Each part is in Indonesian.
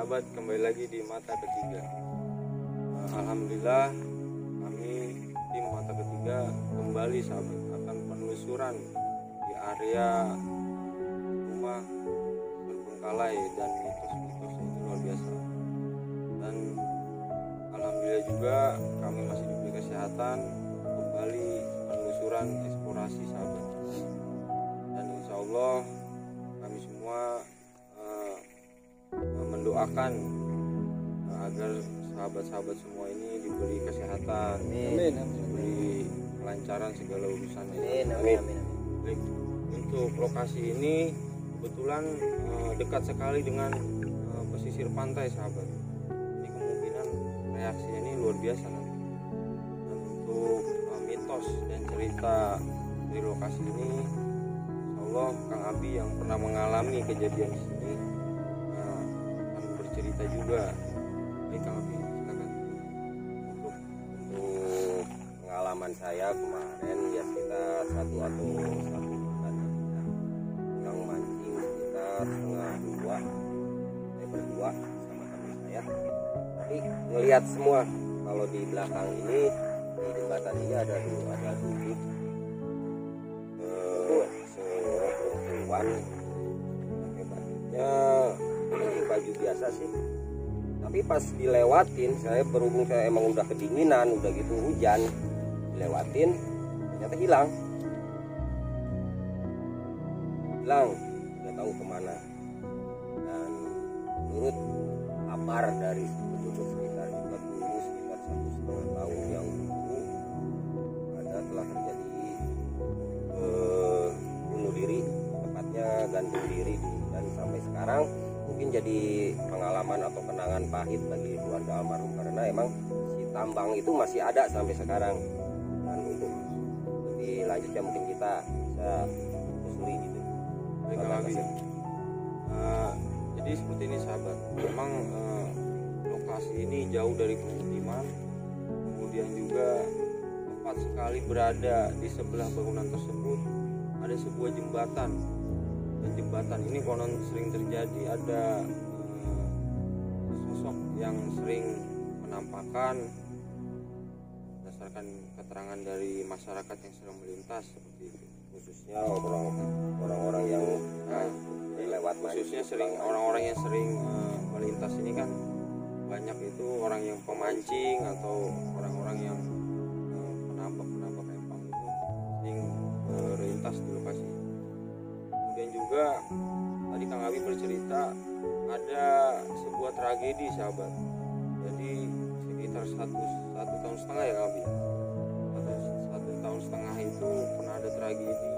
sahabat, kembali lagi di Mata Ketiga. Alhamdulillah kami tim Mata Ketiga kembali sahabat akan penelusuran di area rumah berbengkalai dan mitos-mitos itu luar biasa. Dan alhamdulillah juga kami masih diberi kesehatan kembali penelusuran eksplorasi sahabat. Dan insya Allah kami semua mendoakan agar sahabat-sahabat semua ini diberi kesehatan, diberi kelancaran segala urusannya. Amin. Baik, untuk lokasi ini kebetulan dekat sekali dengan pesisir pantai sahabat. Jadi kemungkinan reaksinya ini luar biasa nanti. Dan untuk mitos dan cerita di lokasi ini, insya Allah Kang Abi yang pernah mengalami kejadian di sini akan bercerita juga. Baik Kang Abi, silakan. Untuk pengalaman saya kemarin ya sekitar 1 atau 1 bulan pulang mancing sekitar setengah 2, saya berdua sama teman saya. Tapi ngelihat semua kalau di belakang ini di jembatan ini ada duduk perempuan pakai bajunya baju biasa sih. Tapi pas dilewatin, saya berhubung saya emang udah kedinginan, udah gitu hujan, dilewatin ternyata hilang, nggak tahu kemana. Dan menurut kabar dari penduduk sekitar juga dulu sekitar 1,5 tahun yang dulu telah terjadi bunuh diri, tepatnya gantung diri, dan sampai sekarang mungkin jadi pengalaman atau kenangan pahit bagi keluarga almarhum karena emang si tambang itu masih ada sampai sekarang. Dan untuk lebih lanjutnya mungkin kita bisa telusuri gitu. Baik Kang Abi. Jadi seperti ini sahabat, memang lokasi ini jauh dari pemukiman, kemudian juga tepat sekali berada di sebelah bangunan tersebut ada sebuah jembatan. Dan jembatan ini konon sering terjadi ada sosok yang sering menampakkan berdasarkan keterangan dari masyarakat yang sedang melintas seperti itu, khususnya orang-orang yang lewat, khususnya sering orang-orang yang sering melintas ini kan banyak itu orang yang pemancing atau orang-orang yang penambak empang itu sering melintas di lokasi. Kemudian juga tadi Kang Abi bercerita ada sebuah tragedi sahabat. Jadi sekitar satu tahun setengah ya Kang Abi. Satu tahun setengah itu pernah ada tragedi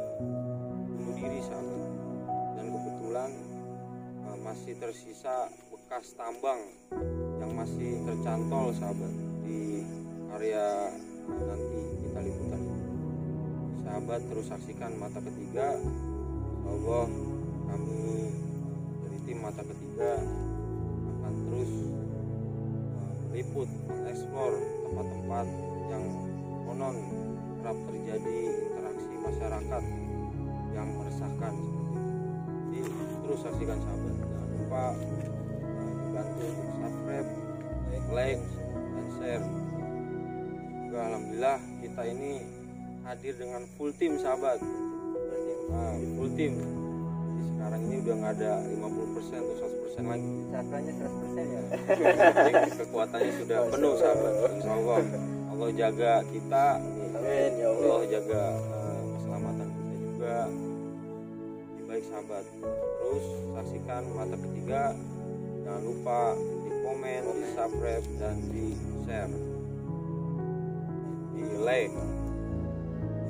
bunuh diri sahabat. Dan kebetulan masih tersisa bekas tambang yang masih tercantol sahabat di area nanti kita liputan. Sahabat terus saksikan Mata Ketiga. Allah, kami dari tim Mata Ketiga akan terus meliput, mengeksplor tempat-tempat yang konon kerap terjadi interaksi masyarakat yang meresahkan. Jadi terus saksikan sahabat. Jangan lupa dibantu untuk subscribe, like, dan share. Juga alhamdulillah kita ini hadir dengan full tim sahabat. Full tim. Jadi sekarang ini udah nggak ada 50% atau 100% lagi. Cakranya 100% ya. Jadi kekuatannya sudah penuh sahabat. Insya Allah Allah jaga kita. Amin ya Allah. Allah jaga keselamatan kita juga. Jadi baik sahabat. Terus saksikan Mata Ketiga. Jangan lupa di komen, di subscribe, dan di share, di like.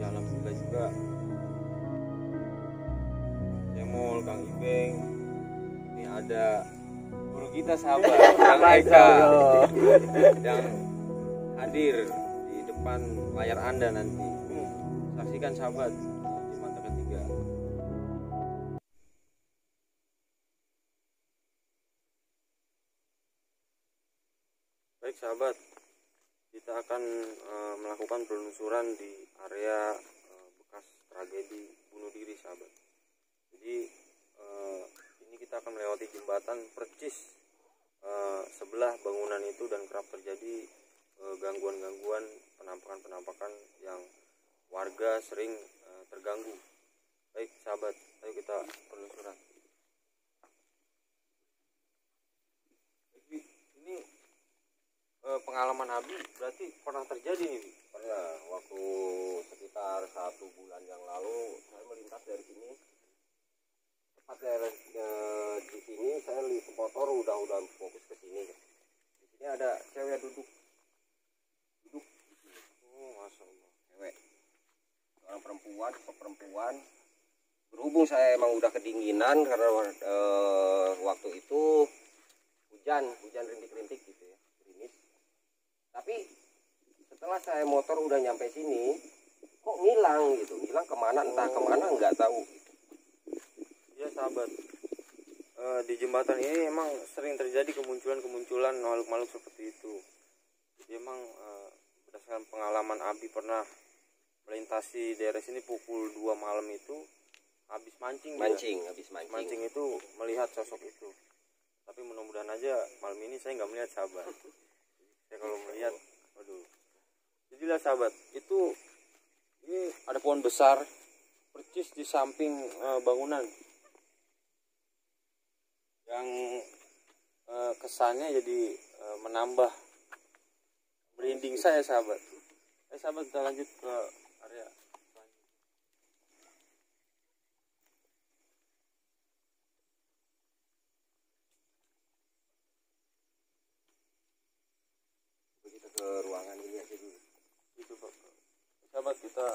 Ya alhamdulillah juga Cemol, Kang Ibeng, ini ada guru kita sahabat Kang Eka yang hadir di depan layar Anda nanti. Saksikan sahabat di Mata Ketiga. Baik sahabat, kita akan melakukan penelusuran di area bekas tragedi bunuh diri sahabat. Jadi ini kita akan melewati jembatan percis sebelah bangunan itu dan kerap terjadi gangguan-gangguan penampakan-penampakan yang warga sering terganggu. Baik sahabat, ayo kita penelusuran. Ini pengalaman Abi berarti pernah terjadi nih, Bi? Pernah, waktu sekitar 1 bulan yang lalu saya melintas dari sini. Tepatnya di sini saya lihat motor udah fokus ke sini. Di sini ada cewek duduk. Oh, masya Allah. Cewek, orang perempuan. Berhubung saya emang udah kedinginan karena waktu itu hujan rintik-rintik gitu ya, gerimis. Tapi setelah saya motor udah nyampe sini, kok ngilang kemana, entah kemana nggak tahu. Ya sahabat, di jembatan ini emang sering terjadi kemunculan makhluk-makhluk seperti itu. Jadi emang berdasarkan pengalaman Abi pernah melintasi daerah sini pukul 2 malam itu, habis mancing Habis mancing itu melihat sosok itu. Tapi mudah-mudahan aja malam ini saya nggak melihat sahabat. Saya kalau melihat, waduh. Jadilah sahabat, itu ini ada pohon besar percis di samping bangunan yang kesannya jadi menambah merinding saya sahabat. Sahabat, kita lanjut ke area kita ke ruangan ini aja dulu. itu, Pak. Sahabat, kita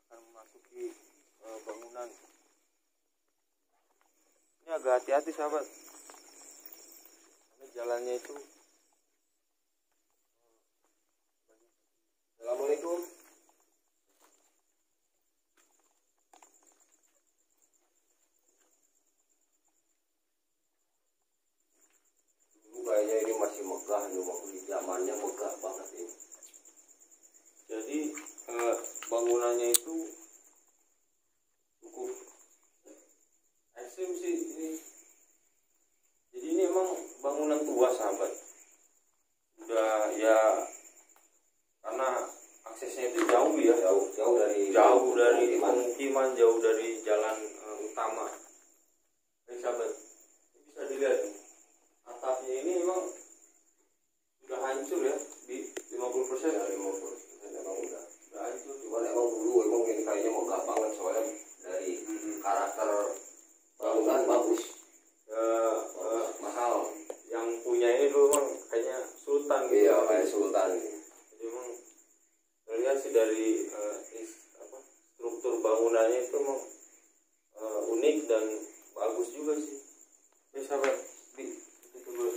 akan memasuki bangunan. Ini agak hati-hati sahabat, karena jalannya itu. Assalamualaikum. Kayaknya ini masih megah nih, waktu di zamannya megah banget ini. Jadi bangunannya itu cukup ekstrim sih ini. Jadi ini emang bangunan tua sahabat. Udah ya, karena aksesnya itu jauh ya, jauh dari pemukiman, jauh dari jalan utama. Baik sahabat, ini bisa dilihat nih, atapnya ini memang sudah hancur ya, di 50%. Ya, 50% emang udah hancur. Cuman emang dulu ini kayaknya megah banget, soalnya dari karakter bangunan bagus. Mahal. Yang punya ini dulu memang kayaknya sultan gitu. Iya, kayak sultan. Jadi memang terlihat sih dari struktur bangunannya itu memang unik dan bagus juga sih. Ini sahabat, itu dulu.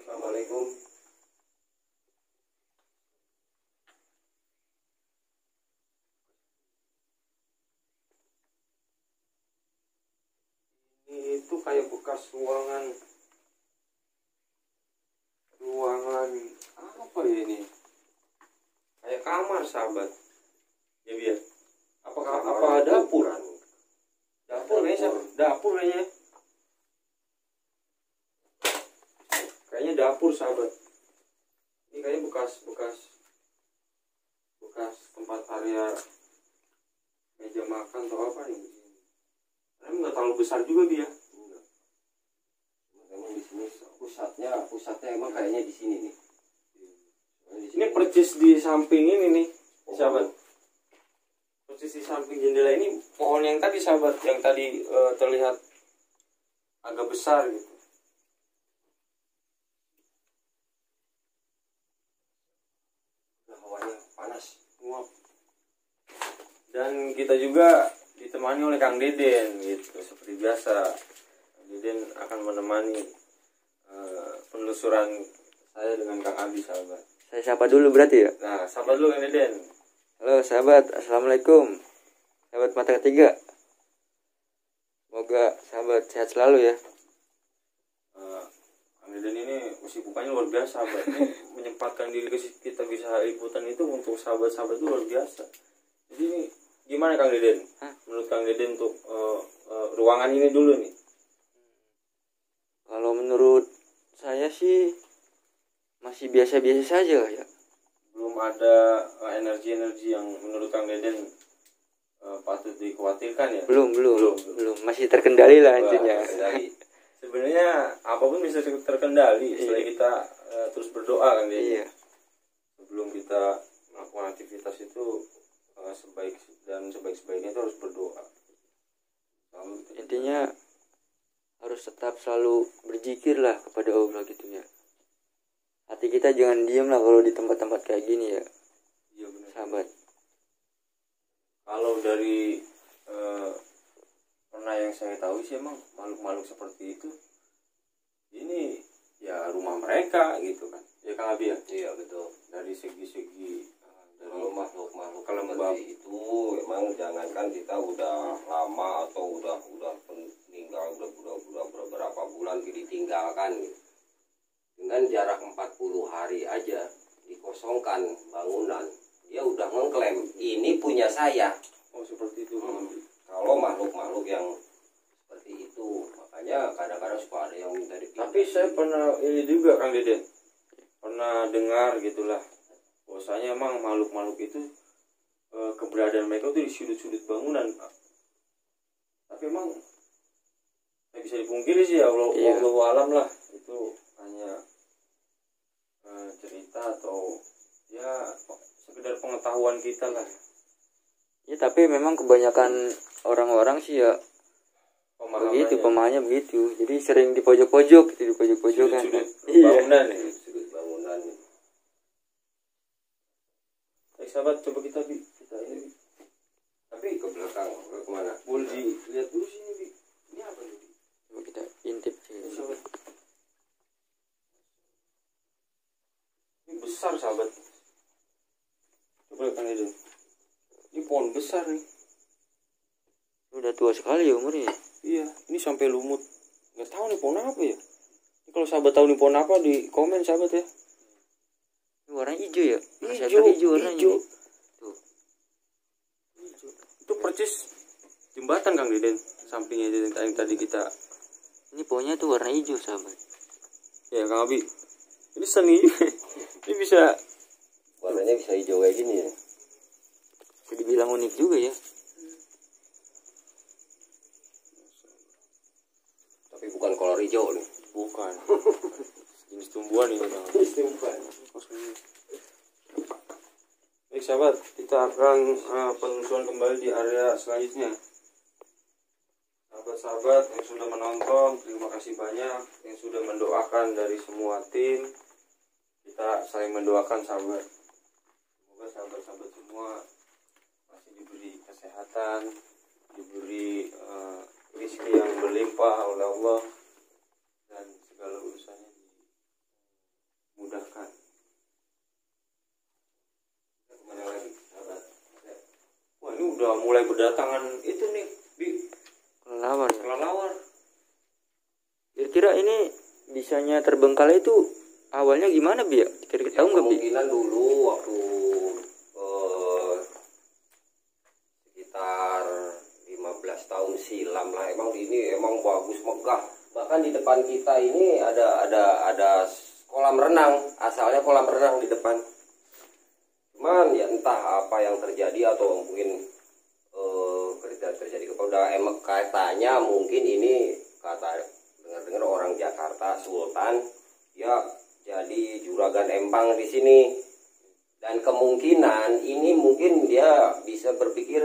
Assalamualaikum. Ini itu kayak bekas ruangan apa ya ini? Kayak kamar sahabat. Ya biar. Apa dapur? Dapur kayaknya sahabat. Dapur kayaknya. Kayaknya dapur sahabat. Ini kayaknya bekas tempat area meja makan atau apa nih? Karena nggak terlalu besar juga dia. Enggak. Emang di sini pusatnya emang kayaknya di sini nih. Ini percis di samping ini nih, sahabat. Percis di samping jendela ini pohon yang tadi sahabat, yang tadi terlihat agak besar gitu. Hawanya panas. Nguap. Dan kita juga ditemani oleh Kang Deden gitu, seperti biasa. Deden akan menemani penelusuran saya dengan Kang Abi sahabat. Saya sapa dulu berarti ya? Nah, sahabat dulu Kang Deden. Halo sahabat, assalamualaikum. Sahabat mata ketiga. Semoga sahabat sehat selalu ya. Kang Deden ini kesibukannya luar biasa, sahabat. Ini menyempatkan diri kita bisa liputan itu untuk sahabat-sahabat itu luar biasa. Jadi ini gimana Kang Deden? Menurut Kang Deden untuk ruangan ini dulu nih? Kalau menurut saya sih masih biasa-biasa saja ya. Belum ada energi-energi yang menurut Kang Deden patut dikhawatirkan ya? Belum. Masih terkendali lah intinya. Sebenarnya apapun bisa terkendali setelah kita terus berdoa kan dia. Iya. Sebelum kita melakukan aktivitas itu sebaik-baiknya itu harus berdoa. Intinya harus tetap selalu berzikir lah kepada Allah gitu ya. Hati kita jangan diam lah kalau di tempat-tempat kayak gini ya. Iya benar. Sahabat. Kalau dari pernah yang saya tahu sih emang makhluk-makhluk seperti itu ini ya rumah mereka gitu kan ya Kang Abi ya. Iya betul. Dari segi-segi Kalau makhluk-makhluk kelembab seperti itu emang jangankan kita udah lama atau udah meninggal udah beberapa bulan ditinggalkan gitu. Dengan jarak 40 hari aja dikosongkan bangunan, dia udah mengklaim ini punya saya. oh seperti itu Kang Abi. Kalau makhluk-makhluk yang seperti itu, makanya kadang-kadang suka ada yang minta dipindah. Tapi saya pernah ini juga Kang Deden pernah dengar gitulah bahwasanya emang makhluk-makhluk itu keberadaan mereka itu di sudut-sudut bangunan. Tapi emang nggak bisa dipungkiri sih ya Allahu alam lah, itu hanya cerita atau ya sekedar pengetahuan kita lah. Ya tapi memang kebanyakan orang-orang sih ya begitu, pemahamannya begitu. Jadi sering di pojok-pojok gitu, di pojok-pojokan. Sudut-sudut Iya. bangunan ya. Sudut bangunan. Sahabat coba kita ini Tapi ke belakang, ke kemana? boleh dilihat dulu sini Bi. Ini apa nih Bi? Coba kita intip sih. Sahabat. Ini besar sahabat. Coba kan itu. Ini pohon besar nih. Udah tua sekali ya umurnya. Iya, ini sampai lumut. Nggak tahu nih pohon apa ya. Ini kalau sahabat tahu nih pohon apa di komen sahabat ya. Ini warnanya hijau ya. Hijau warnanya. hijau. Tuh. Hijau. Itu percis jembatan Kang Deden. Sampingnya yang tadi kita. Ini pohonnya tuh warna hijau sahabat. Ya Kang Abi. Ini seni. Ini bisa Warnanya bisa hijau kayak gini ya. Bisa dibilang unik juga ya. Tapi bukan kolor hijau nih. bukan. Jenis tumbuhan ini Kang Abi. Baik sahabat, kita akan penelusuran kembali di area selanjutnya. Sahabat-sahabat yang sudah menonton, terima kasih banyak. Yang sudah mendoakan dari semua tim, kita saling mendoakan sahabat. Semoga sahabat-sahabat semua masih diberi kesehatan, diberi rezeki yang berlimpah oleh Allah, dan segala urusannya dimudahkan. Kemana lagi sahabat? Wah ini udah mulai berdatangan itu nih Bi, Kelelawar ya. kelelawar. Kira-kira ini bisanya terbengkalai itu awalnya gimana Bi ya? Kira-kira tahu nggak Bi? Kemungkinan dulu waktu sekitar 15 tahun silam lah, emang ini emang bagus megah. Bahkan di depan kita ini ada kolam renang, asalnya kolam renang di depan. Cuman ya entah apa yang terjadi atau mungkin terjadi kepada katanya mungkin ini kata dengar-dengar orang Jakarta Sultan ya jadi juragan empang di sini, dan kemungkinan ini mungkin dia bisa berpikir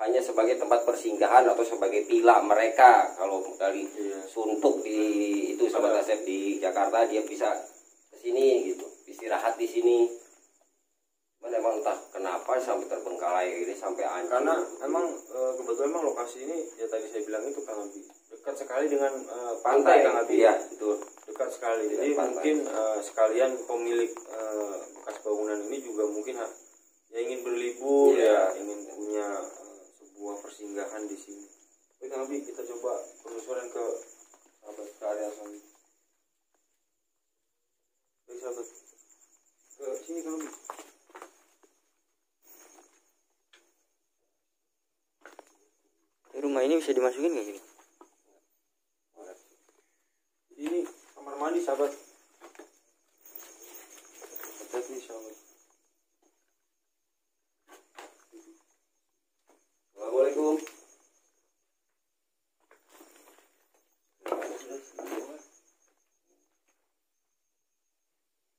hanya sebagai tempat persinggahan atau sebagai pila mereka kalau kali suntuk di itu sahabat Asep di Jakarta, dia bisa ke sini gitu, istirahat di sini. Cuman emang entah kenapa sampai terbengkalai ini sampai hancur. Karena emang kebetulan emang lokasi ini ya tadi saya bilang itu Kang Abi dekat sekali dengan pantai Kang Abi ya itu dekat sekali. Jadi pantai. mungkin sekalian pemilik bekas bangunan ini juga mungkin ya ingin berlibur ya ingin punya sebuah persinggahan di sini. Oke Kang Abi, kita coba penelusuran ke sahabat ke area selanjutnya. sahabat. Ke sini Kang Abi. Rumah ini bisa dimasukin nggak gini? Ini kamar mandi sahabat. Hati-hati sahabat. Assalamualaikum.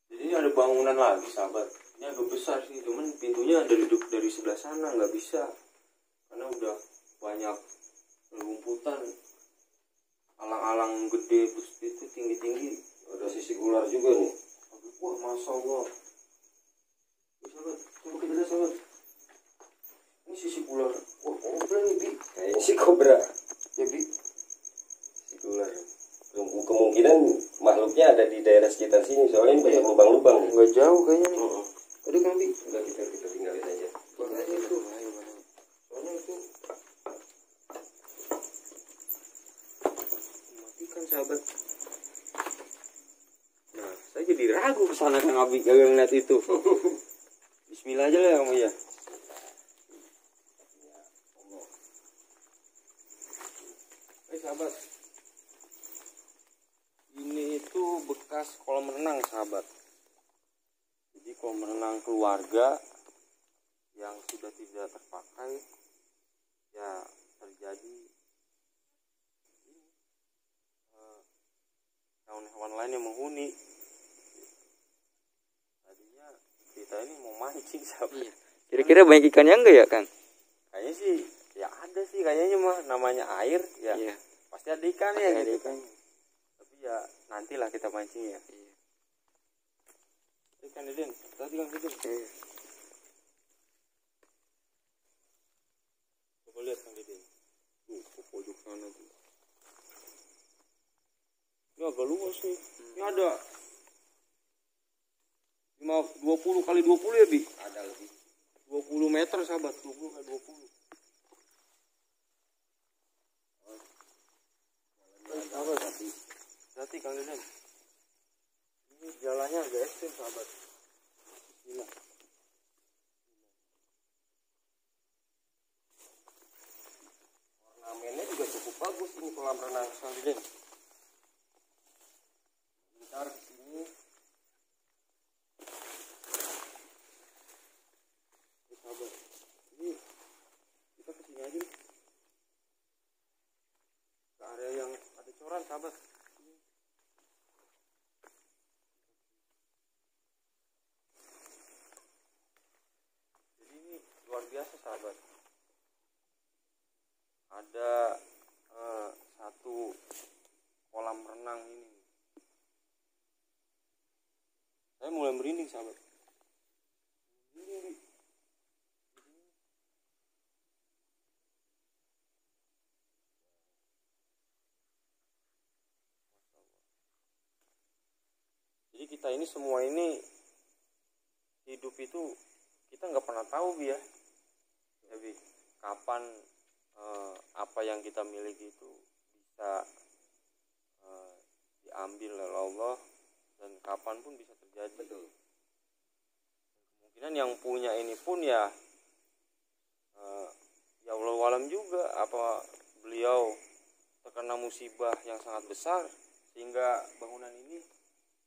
Jadi ini ada bangunan lagi sahabat. Ini agak besar sih, cuman pintunya dari sebelah sana nggak bisa karena udah banyak rumputan, alang-alang gede terus itu tinggi-tinggi. Ada sisi ular juga nih. Wah, masya Allah. Sahabat, coba kita lihat sahabat. Ini sisi ular. Wah, kobra nih Bi. Kayaknya si kobra. Ya Bi. Si ular. Kemungkinan makhluknya ada di daerah sekitar sini soalnya ini banyak lubang-lubang. Nggak jauh kayaknya nih. Tadi Kang Bi. Udah kita tinggalin aja. Bahaya itu. Soalnya itu matikan sahabat. Nah, saya jadi ragu kesana Kang Abi gagal ngeliat itu. Bismillah aja lah ya kamu ya. Sahabat, ini itu bekas kolam renang sahabat. Jadi kolam renang keluarga yang sudah tidak terpakai, ya terjadi hewan-hewan lain yang menghuni. Tadinya kita ini mau mancing sahabat. Kira-kira banyak ikannya enggak ya Kang? Kayaknya sih ya ada sih kayaknya mah, namanya air ya. Iya. Pasti ada ikan ya Ada gitu. ikan. Tapi ya nantilah kita mancing ya. Iya. Ikan Deden, tadi Kang Deden. Iya. Coba lihat Kang Deden. Tuh, ke pojok sana tuh. Ini agak luas nih. Ini ada 20 kali 20 ya Bi? Ada lebih. 20 meter sahabat, 20 kali 20. Sahabat, hati Kang Deden. Ini jalannya agak ekstrim sahabat. Bismillah. Ornamennya juga cukup bagus ini kolam renang. Kang Deden. Bentar sini. Sahabat, ini kita kesini aja nih. Ke area yang ada coran sahabat. Jadi ini luar biasa sahabat. Ada satu kolam renang ini. Saya mulai merinding sahabat. Merinding. Jadi kita ini semua ini hidup itu kita nggak pernah tahu Bi ya. Jadi kapan apa yang kita miliki itu bisa diambil oleh Allah dan kapan pun bisa terjadi. Betul. Kemungkinan yang punya ini pun ya ya Allah alam juga, apa beliau terkena musibah yang sangat besar sehingga bangunan ini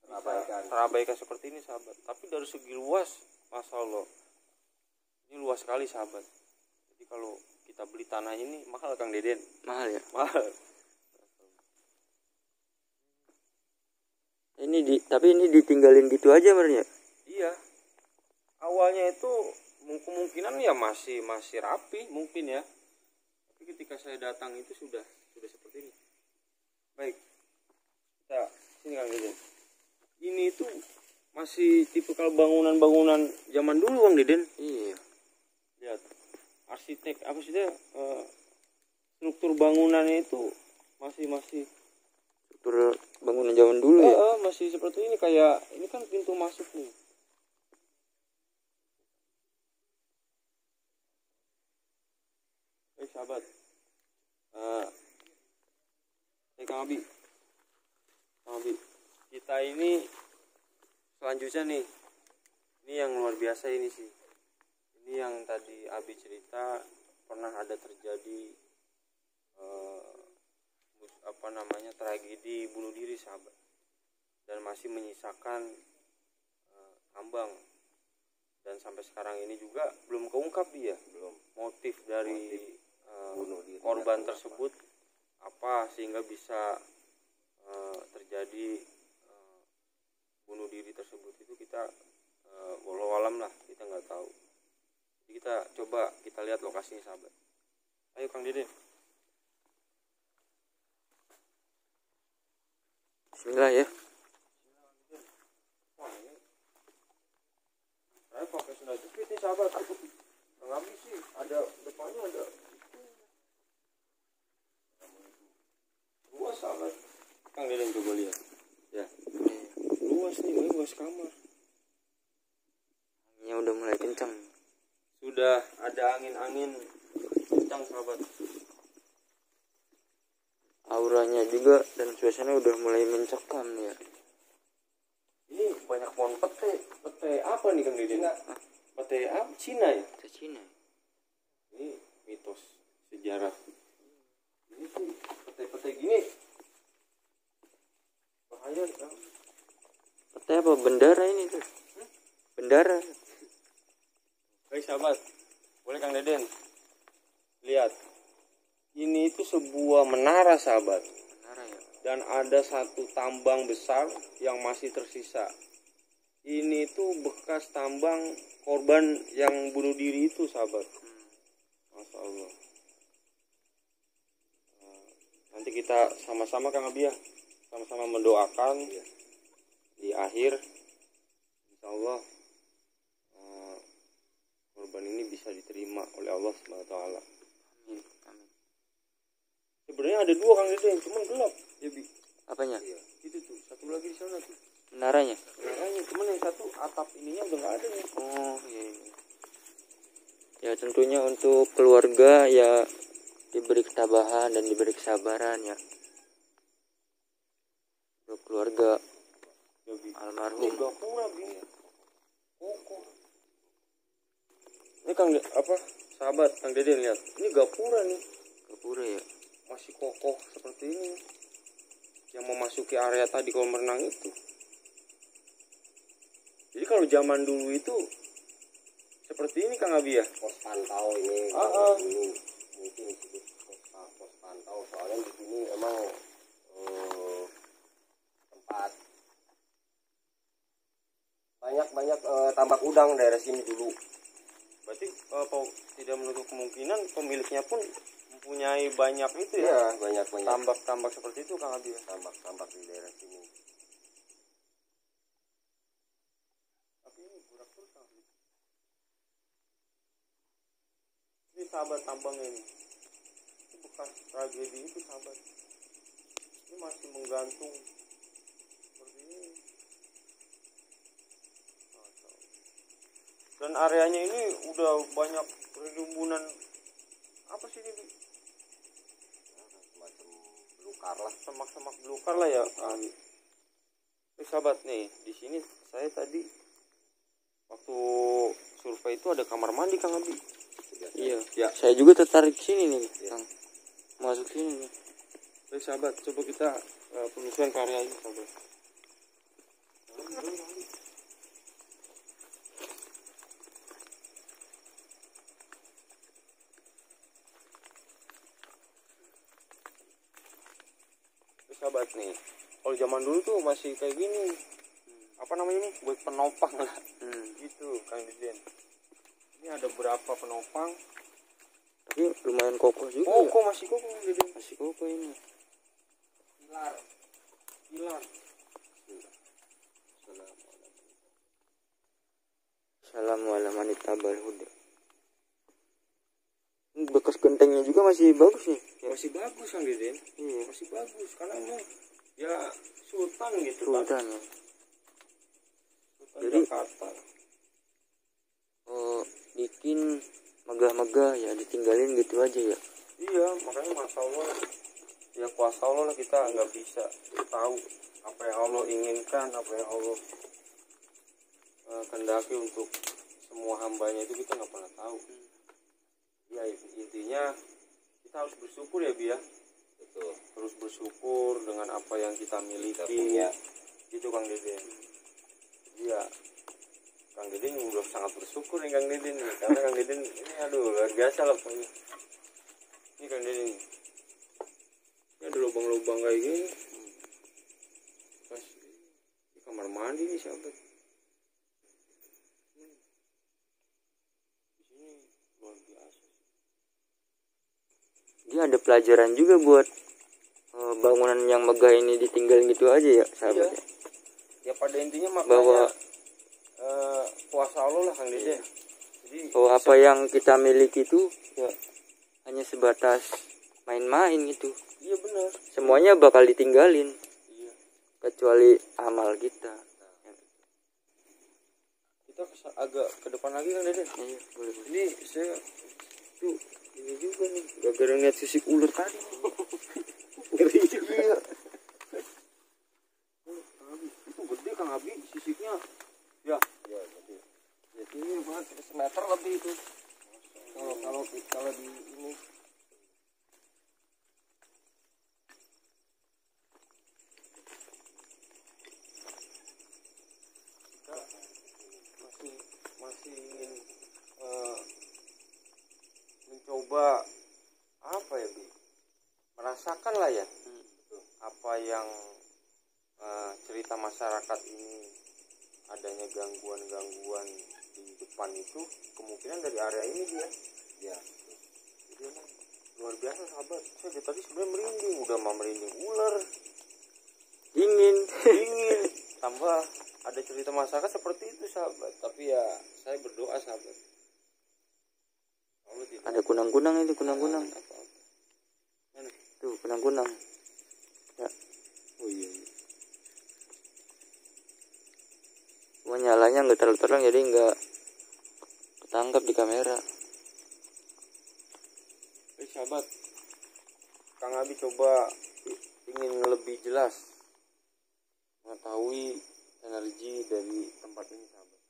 terabaikan seperti ini sahabat. Tapi dari segi luas, masya Allah, ini luas sekali sahabat. Jadi kalau kita beli tanah ini mahal Kang Deden. Mahal ya. Mahal. Tapi ini ditinggalin gitu aja Marnya. Iya. Awalnya itu kemungkinan ya masih rapi mungkin ya. Tapi ketika saya datang itu sudah seperti ini. Baik. Kita sini Kang Deden. Ini itu masih tipikal bangunan-bangunan zaman dulu Kang Deden. Iya. Lihat. Arsitek apa sih dia? Struktur bangunannya itu masih Struktur bangunan zaman dulu ya. masih seperti ini, kayak ini kan pintu masuk nih. Baik sahabat. Kang Abi. Kita ini selanjutnya nih, ini yang luar biasa ini sih. Ini yang tadi Abi cerita pernah ada terjadi tragedi bunuh diri sahabat, dan masih menyisakan tambang, dan sampai sekarang ini juga belum keungkap dia belum motif dari korban tersebut apa sehingga bisa terjadi bunuh diri tersebut. Itu kita walau alam lah, kita nggak tahu. Jadi kita coba kita lihat lokasinya sahabat. Ayo Kang Dede. Bismillah ya. Wah, ini saya pakai sendal jepit nih sahabat. Nggak habis sih, ada depannya ada luas sahabat. Kang Dede coba lihat ya, luas nih, ini luas kamar. Anginnya udah mulai kencang. Sudah ada angin-angin kencang sahabat. Auranya juga dan suasana udah mulai mencekam ya. Ini banyak pohon pete. Pete apa nih Kang Dede? Pete apa? Cina ya? Ke Cina. Ini mitos sejarah. Ini sih pete-pete gini bahaya kan? Pete apa? Bendara ini tuh. Bendara. Baik sahabat, boleh Kang Deden lihat. Ini itu sebuah menara sahabat. Menara ya. Dan ada satu tambang besar yang masih tersisa. Ini tuh bekas tambang korban yang bunuh diri itu sahabat. Masya Allah. Nanti kita sama-sama Kang Abi ya, sama-sama mendoakan di akhir, insya Allah korban ini bisa diterima oleh Allah SWT. Amin. Amin. Sebenarnya ada dua Kang Dede, cuman gelap. Ya, Apanya? iya, itu tuh, satu lagi di sana tuh. Menaranya. Menaranya, cuman yang satu atap ininya udah nggak ada nih. Oh iya, iya. Ya tentunya untuk keluarga ya diberi ketabahan dan diberi kesabaran ya. Untuk keluarga Ya, Bi. almarhum. Ini gapura Bi. Kokoh. Ini Kang sahabat Kang Dede lihat. Ini gapura nih. Gapura ya. Masih kokoh seperti ini. Yang memasuki area tadi kolam renang itu. Jadi kalau zaman dulu itu seperti ini Kang Abi ya. Pos pantau ini dulu mungkin disebut pos pantau, soalnya di sini emang tempat banyak tambak udang daerah sini dulu. Berarti tidak menutup kemungkinan pemiliknya pun mempunyai banyak itu ya. Ya, banyak Tambak-tambak seperti itu Kang Abi ya. tambak di daerah sini. Tapi ini burak terus Kang Abi. Ini sahabat tambang ini. Ini bekas tragedi itu sahabat. Ini masih menggantung seperti ini. Masya Allah. Dan areanya ini udah banyak perkebunan apa sih ini? Semacam belukar lah. Semak-semak belukar lah ya. Sahabat nih, di sini saya tadi waktu survei itu ada kamar mandi Kang Abi. Iya. Ya. Saya juga tertarik sini nih, Kang. Masuk sini nih. Baik sahabat, coba kita penelusuran ke area ini sahabat. Sahabat nih, kalau zaman dulu tuh masih kayak gini, apa namanya ini, buat penopang lah, gitu Kang Deden. Ini ada berapa penopang? Tapi lumayan kokoh juga. Kokoh masih kokoh Kang Deden. Masih kokoh ini. Pilar. Assalamualaikum warahmatullahi wabarakatuh. Ini bekas gentengnya juga masih bagus nih. Ya. Masih bagus Kang Deden. Iya. Masih bagus karena emang ya sultan gitu Sultan ya. Sultan Jadi Jakarta. bikin megah-megah ya, ditinggalin gitu aja ya. Iya, makanya Masya Allah ya kuasa Allah lah, kita nggak bisa tahu apa yang Allah inginkan, apa yang Allah kendaki untuk semua hambanya itu kita nggak pernah tahu. Ya intinya kita harus bersyukur ya Bi ya. Betul. Terus bersyukur dengan apa yang kita miliki. Kita punya. Gitu Kang Deden. Iya. Kang Deden udah sangat bersyukur nih Kang Deden nih. Karena Kang Deden ini aduh luar biasa lah pokoknya. Ini Kang Deden. Ini ada lubang-lubang kayak gini. Pas di kamar mandi nih sahabat. Di sini luar biasa. Dia ada pelajaran juga buat bangunan yang megah ini ditinggal gitu aja ya sahabat. Iya. Ya pada intinya makanya Bahwa kuasa Allah lah Kang Deden. Jadi bahwa apa yang kita miliki itu ya, hanya sebatas main-main gitu. iya benar. Semuanya bakal ditinggalin Iya. kecuali amal kita. Kita agak ke depan lagi Kang Deden. Iya, boleh. Ini saya tuh ini juga nih gara-gara ngeliat sisik ular tadi. Ngeri juga. Iya. Itu gede Kang Abi sisiknya. Ya. Ya, jadi ini buat semeter lebih itu. Kalau di ini Kita masih ingin mencoba apa ya Bi? Merasakan lah ya apa yang cerita masyarakat ini adanya gangguan-gangguan di depan itu kemungkinan dari area ini dia. ya Jadi emang luar biasa sahabat. Saya dari tadi sebenarnya merinding, udah mau merinding ular, Dingin. dingin, tambah ada cerita masyarakat seperti itu sahabat. Tapi ya saya berdoa sahabat. Allah tidak Ada kunang-kunang itu, kunang-kunang. apa-apa. Mana? Tuh, kunang-kunang. Ya, Oh iya. Iya. cuma nyalanya nggak terlalu terang jadi nggak ketangkap di kamera. Sahabat, Kang Abi coba ingin lebih jelas mengetahui energi dari tempat ini sahabat.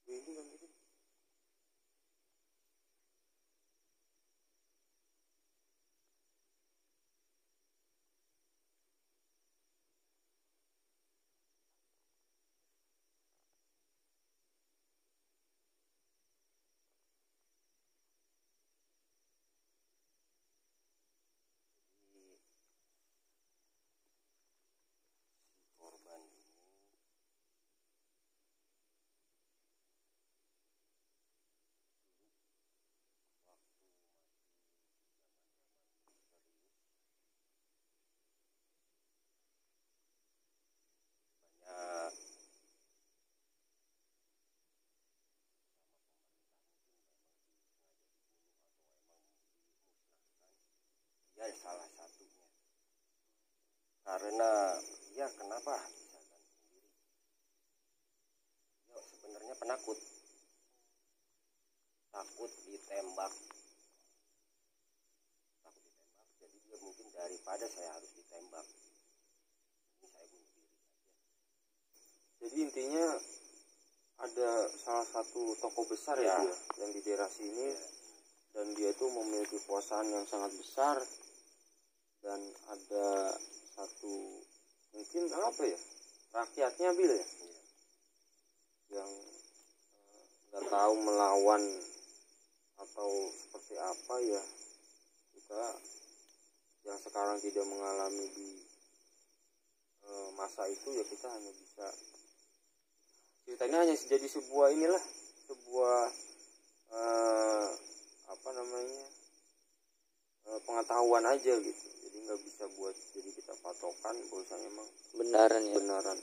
Ini kan itu. korban ini banyak ya salah satunya karena ya kenapa bisa gantung diri ya sebenarnya penakut takut ditembak jadi dia mungkin daripada saya harus ditembak ini saya bunuh diri saja. Jadi intinya ada salah satu toko besar ya, Ya. dia, yang di daerah sini dan dia itu memiliki kekuasaan yang sangat besar dan ada satu mungkin apa ya rakyatnya Bil ya yang nggak tahu melawan atau seperti apa ya kita yang sekarang tidak mengalami di masa itu ya kita hanya bisa ceritanya hanya jadi sebuah inilah sebuah apa namanya pengetahuan aja gitu jadi nggak bisa buat jadi kita patokan bahwasanya emang Benaran ya. benaran.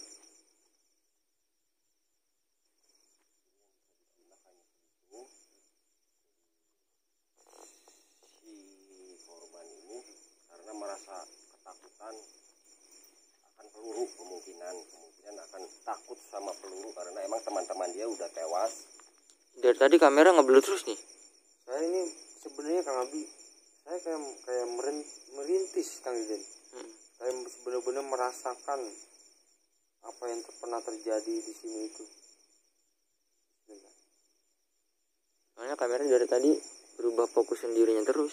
Si korban ini karena merasa ketakutan akan peluru kemungkinan akan takut sama peluru karena emang teman-teman dia udah tewas. Dari tadi kamera ngeblur terus nih. Saya ini sebenarnya Kang Abi saya kayak merintis Kang Iden. Saya benar-benar merasakan apa yang pernah terjadi di sini itu. Soalnya kamera dari tadi berubah fokus sendirinya terus.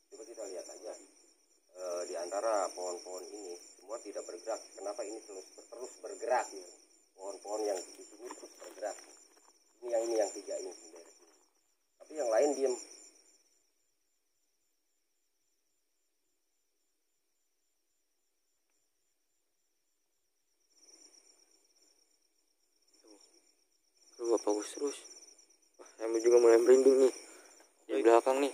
Coba kita lihat aja di antara pohon-pohon ini semua tidak bergerak. Kenapa ini terus bergerak? Pohon-pohon yang di sini terus bergerak. Ini yang tiga ini sendiri. Tapi yang lain diam. Berubah fokus terus. Wah, saya juga mulai merinding nih di belakang nih.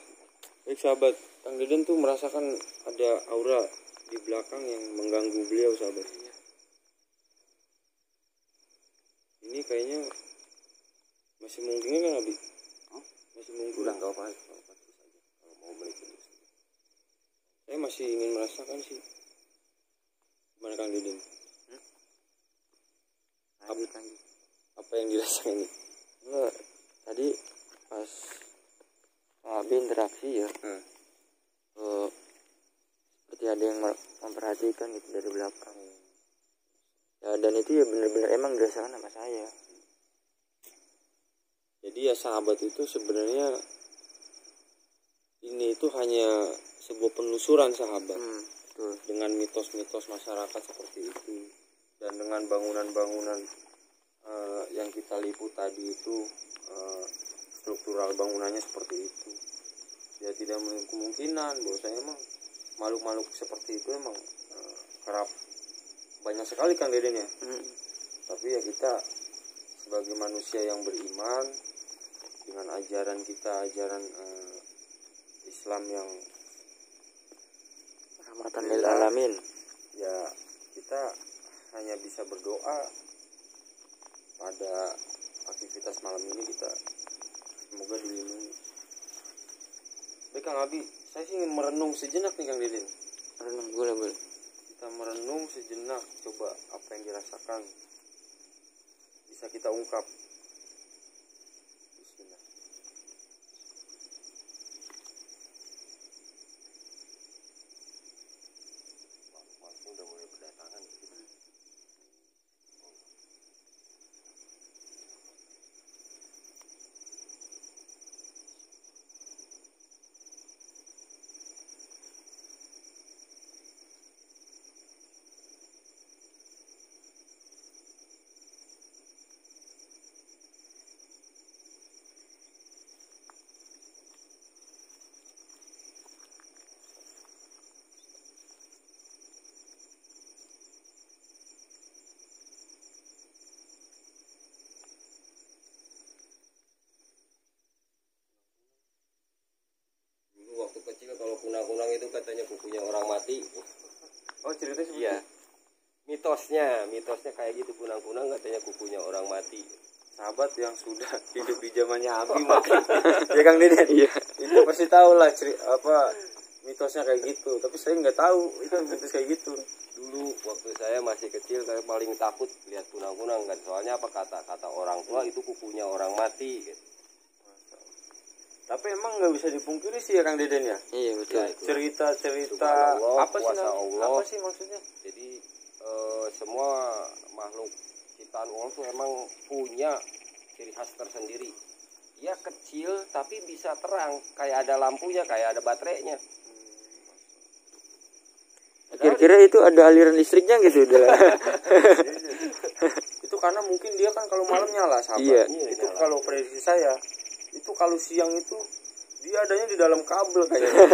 Baik sahabat, Kang Deden tuh merasakan ada aura di belakang yang mengganggu beliau sahabat. Ini kayaknya masih mungkin kan Abi? Masih mungkin. Udah nggak apa-apa terus aja. Kalau mau meliput terus aja. Saya masih ingin merasakan sih. Gimana Kang Deden? Lanjut. Apa yang dirasakan ini? Enggak, tadi pas Abi interaksi ya, seperti ada yang memperhatikan gitu dari belakang. Ya, dan itu ya benar-benar emang dirasakan sama saya. Jadi ya sahabat itu sebenarnya ini itu hanya sebuah penelusuran sahabat. Betul. Dengan mitos-mitos masyarakat seperti itu dan dengan bangunan-bangunan yang kita liput tadi itu struktural bangunannya seperti itu. Ya tidak menutup kemungkinan bahwa saya emang makhluk-makhluk seperti itu emang kerap banyak sekali Kang Deden ya. Tapi ya kita sebagai manusia yang beriman dengan ajaran kita, ajaran Islam yang Rahmatan lil alamin. Ya kita hanya bisa berdoa pada aktivitas malam ini, kita semoga dilindungi. Baik Kang Abi, saya sih ingin merenung sejenak nih Kang Deden. Merenung boleh. Kita merenung sejenak, coba apa yang dirasakan bisa kita ungkap. Bismillah. Waktu udah mulai berdatangan. Waktu kecil kalau kunang-kunang itu katanya kukunya orang mati. Oh ceritanya seperti Iya. Mitosnya kayak gitu, kunang-kunang katanya kukunya orang mati. sahabat yang sudah hidup di zamannya Abi mungkin ya Kang Deden. Iya. Itu pasti tahu lah mitosnya kayak gitu. Tapi saya nggak tahu itu mitos kayak gitu. Dulu waktu saya masih kecil saya paling takut lihat kunang-kunang kan. Soalnya apa kata orang tua itu kukunya orang mati gitu. Tapi emang nggak bisa dipungkiri sih ya Kang Deden ya. Iya betul. Ya, itu Cerita Subhanallah, apa sih? kuasa Allah. Apa sih maksudnya? Jadi semua makhluk ciptaan Allah tuh emang punya ciri khas tersendiri. Dia kecil tapi bisa terang, kayak ada lampunya, kayak ada baterainya. Kira-kira itu ada aliran listriknya gitu udah. Itu karena mungkin dia kan kalau malam nyala sahabat. Iya. Itu Nyala. kalau prediksi saya itu kalau siang itu dia adanya di dalam kabel kayaknya.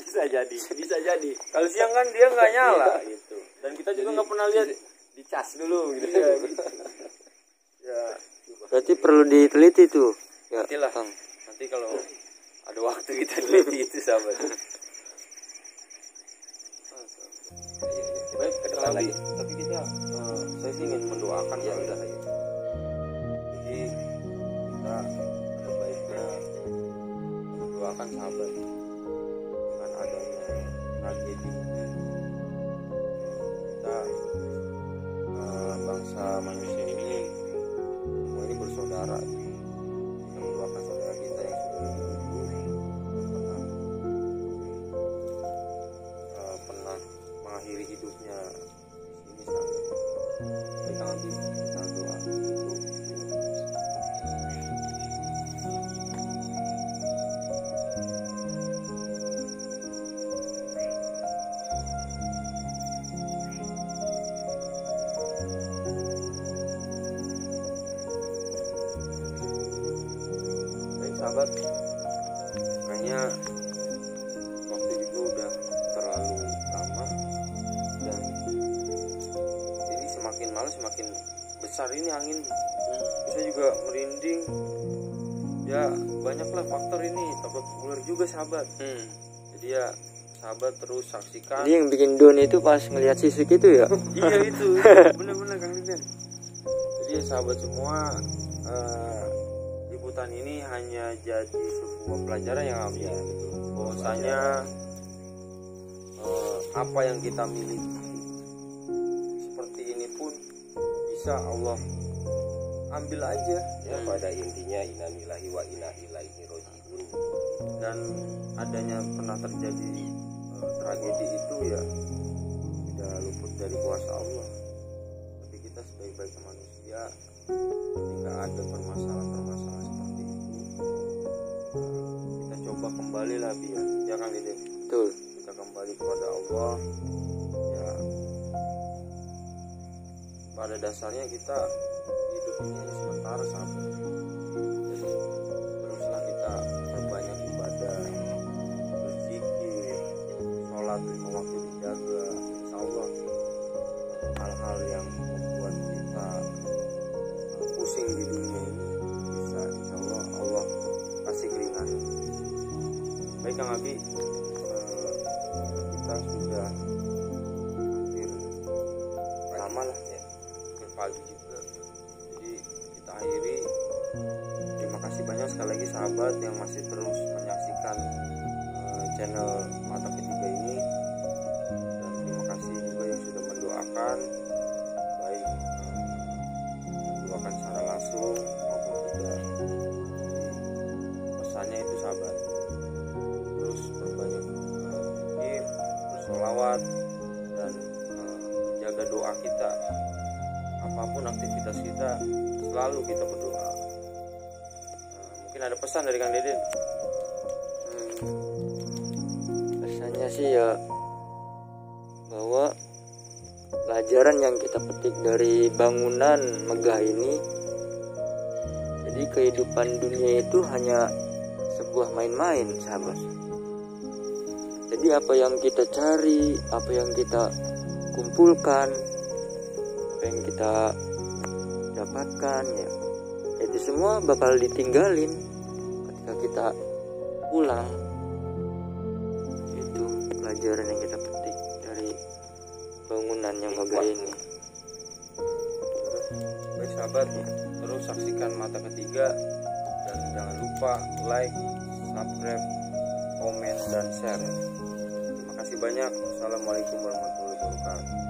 bisa jadi. Kalau siang kan dia nggak nyala. Iya, gitu. Dan kita juga nggak pernah lihat. Dicas dulu gitu. Iya, gitu. Ya, Berarti perlu diteliti tuh. Ya, nantilah. Kang. Nanti kalau ada waktu kita teliti itu sahabat. Baik, Ke depan lagi. tapi kita saya sih ingin mendoakan Ya Kang. udah ayo. Jadi kita ada baiknya mendoakan sahabat dengan adanya tragedi kita bangsa manusia ini semua ini bersaudara. Kita mendoakan saudara kita yang sudah pernah sahabat, kayaknya waktu juga udah terlalu lama dan ini semakin malam semakin besar ini angin. Saya juga merinding. Ya banyaklah faktor ini, takut ular juga sahabat. Jadi ya sahabat terus saksikan. Jadi yang bikin down itu pas ngelihat sisik itu ya. Iya itu bener-bener Kang Deden. Jadi ya, sahabat semua, liputan ini hanya jadi sebuah pelajaran yang ambil bahwasanya apa yang kita miliki seperti ini pun bisa Allah ambil aja Ya pada intinya innalillahi wa inna ilaihi rajiun. dan adanya pernah terjadi tragedi itu ya tidak luput dari kuasa Allah. Tapi kita sebaik-baik manusia ketika ada permasalahan-permasalahan seperti itu kita coba kembali lah biar ya Kang Deden, Betul. kita kembali kepada Allah ya. Pada dasarnya kita hidup ini hanya sementara sahabat. Jadi teruslah kita perbanyak ibadah, berzikir, sholat 5 waktu dijaga. Insya Allah hal-hal yang membuat kita pusing di dunia ini bisa insya Allah Allah kasih keringanan. Baik Kang Abi, kita sudah hampir lama lah ya, pagi juga. Jadi kita akhiri. Terima kasih banyak sekali lagi sahabat yang masih terus menyaksikan channel Mata Ketiga ini, dan terima kasih juga yang sudah mendoakan, baik mendoakan secara langsung maupun tidak. Pesannya itu sahabat, terus berbanyak zikir, bersolawat, dan menjaga doa kita. Apapun aktivitas kita selalu kita berdoa. Mungkin ada pesan dari Kang Deden. Pesannya sih ya bahwa pelajaran yang kita petik dari bangunan megah ini, jadi kehidupan dunia itu hanya sebuah main-main sahabat. Jadi apa yang kita cari, apa yang kita kumpulkan, apa yang kita dapatkan ya, itu semua bakal ditinggalin ketika kita pulang. Itu pelajaran yang kita petik dari bangunan yang megah ini. Baik sahabat, terus saksikan Mata Ketiga dan jangan lupa like, subscribe, komen, dan share. Terima kasih banyak. Assalamualaikum warahmatullahi wabarakatuh.